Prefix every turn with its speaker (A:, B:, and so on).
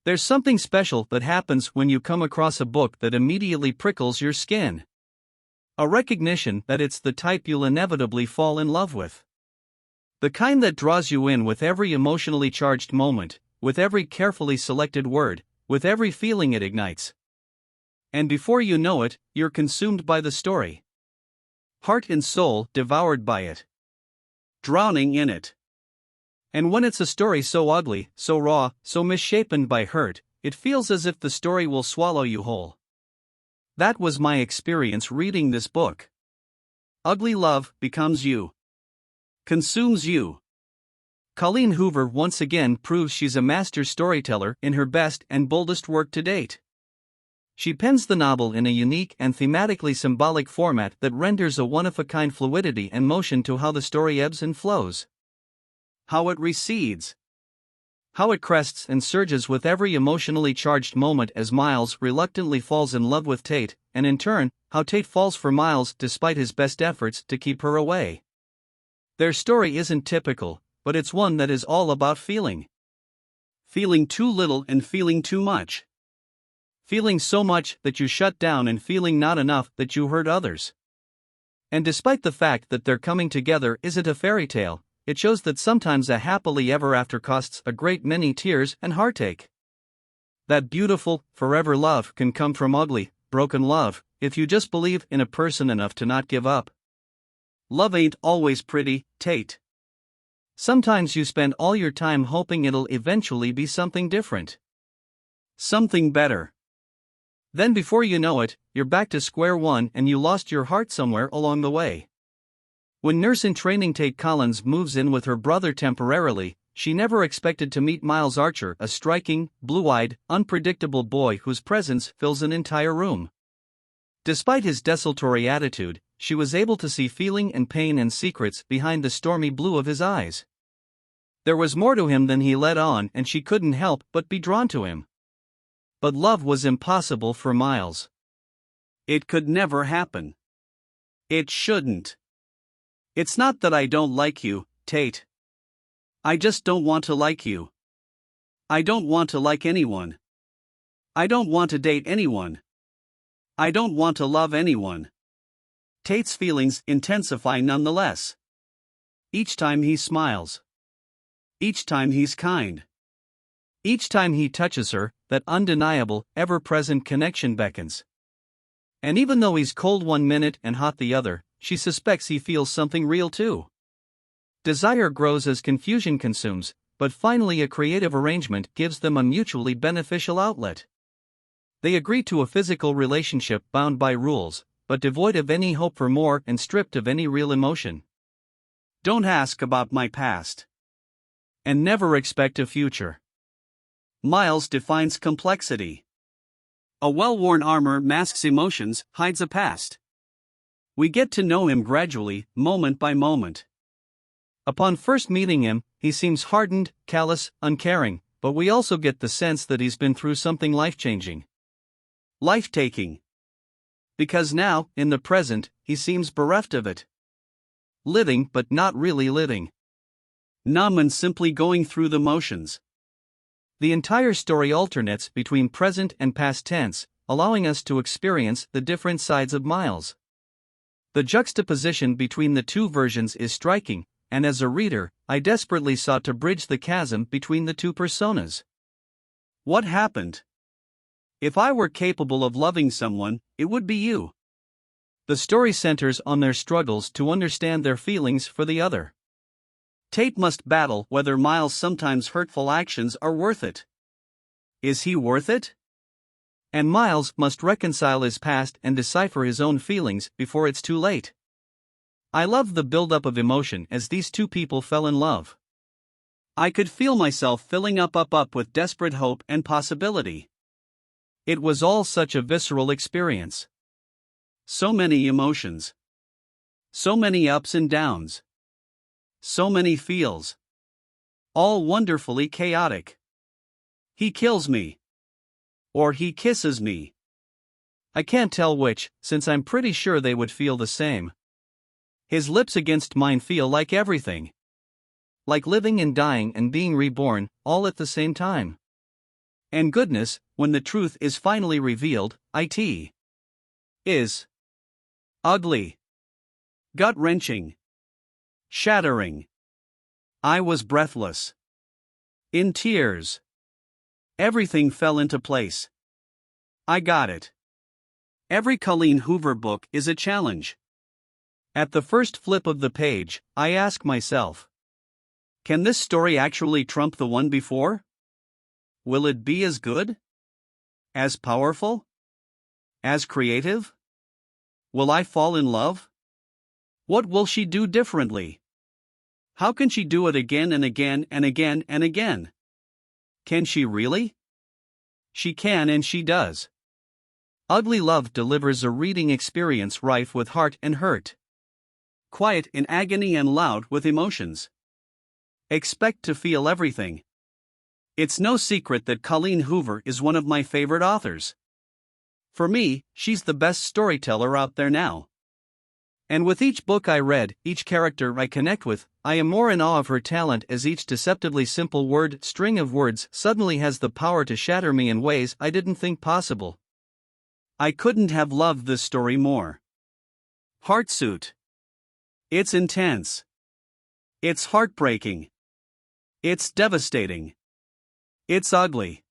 A: There's something special that happens when you come across a book that immediately prickles your skin. A recognition that it's the type you'll inevitably fall in love with. The kind that draws you in with every emotionally charged moment, with every carefully selected word, with every feeling it ignites. And before you know it, you're consumed by the story. Heart and soul devoured by it. Drowning in it. And when it's a story so ugly, so raw, so misshapen by hurt, it feels as if the story will swallow you whole. That was my experience reading this book. Ugly love becomes you. Consumes you. Colleen Hoover once again proves she's a master storyteller in her best and boldest work to date. She pens the novel in a unique and thematically symbolic format that renders a one-of-a-kind fluidity and motion to how the story ebbs and flows. How it recedes. How it crests and surges with every emotionally charged moment as Miles reluctantly falls in love with Tate, and in turn, how Tate falls for Miles despite his best efforts to keep her away. Their story isn't typical, but it's one that is all about feeling. Feeling too little and feeling too much. Feeling so much that you shut down and feeling not enough that you hurt others. And despite the fact that their coming together isn't a fairy tale, it shows that sometimes a happily ever after costs a great many tears and heartache. That beautiful, forever love can come from ugly, broken love, if you just believe in a person enough to not give up. Love ain't always pretty, Tate. Sometimes you spend all your time hoping it'll eventually be something different. Something better. Then before you know it, you're back to square one and you lost your heart somewhere along the way. When nurse-in-training Tate Collins moves in with her brother temporarily, she never expected to meet Miles Archer, a striking, blue-eyed, unpredictable boy whose presence fills an entire room. Despite his desultory attitude, she was able to see feeling and pain and secrets behind the stormy blue of his eyes. There was more to him than he let on, and she couldn't help but be drawn to him. But love was impossible for Miles. It could never happen. It shouldn't. It's not that I don't like you, Tate. I just don't want to like you. I don't want to like anyone. I don't want to date anyone. I don't want to love anyone. Tate's feelings intensify nonetheless. Each time he smiles. Each time he's kind. Each time he touches her, that undeniable, ever-present connection beckons. And even though he's cold one minute and hot the other, she suspects he feels something real too. Desire grows as confusion consumes, but finally a creative arrangement gives them a mutually beneficial outlet. They agree to a physical relationship bound by rules, but devoid of any hope for more and stripped of any real emotion. Don't ask about my past. And never expect a future. Miles defines complexity. A well-worn armor masks emotions, hides a past. We get to know him gradually, moment by moment. Upon first meeting him, he seems hardened, callous, uncaring, but we also get the sense that he's been through something life-changing. Life-taking. Because now, in the present, he seems bereft of it. Living but not really living. Numb and simply going through the motions. The entire story alternates between present and past tense, allowing us to experience the different sides of Miles. The juxtaposition between the two versions is striking, and as a reader, I desperately sought to bridge the chasm between the two personas. What happened? If I were capable of loving someone, it would be you. The story centers on their struggles to understand their feelings for the other. Tate must battle whether Miles' sometimes hurtful actions are worth it. Is he worth it? And Miles must reconcile his past and decipher his own feelings before it's too late. I loved the build-up of emotion as these two people fell in love. I could feel myself filling up with desperate hope and possibility. It was all such a visceral experience. So many emotions. So many ups and downs. So many feels. All wonderfully chaotic. He kills me. Or he kisses me. I can't tell which, since I'm pretty sure they would feel the same. His lips against mine feel like everything. Like living and dying and being reborn, all at the same time. And goodness, when the truth is finally revealed, it is ugly, gut-wrenching, shattering. I was breathless, in tears. Everything fell into place. I got it. Every Colleen Hoover book is a challenge. At the first flip of the page, I ask myself, can this story actually trump the one before? Will it be as good? As powerful? As creative? Will I fall in love? What will she do differently? How can she do it again and again and again and again? Can she really? She can, and she does. Ugly Love delivers a reading experience rife with heart and hurt. Quiet in agony and loud with emotions. Expect to feel everything. It's no secret that Colleen Hoover is one of my favorite authors. For me, she's the best storyteller out there now. And with each book I read, each character I connect with, I am more in awe of her talent as each deceptively simple string of words suddenly has the power to shatter me in ways I didn't think possible. I couldn't have loved this story more. Heartsuit. It's intense. It's heartbreaking. It's devastating. It's ugly.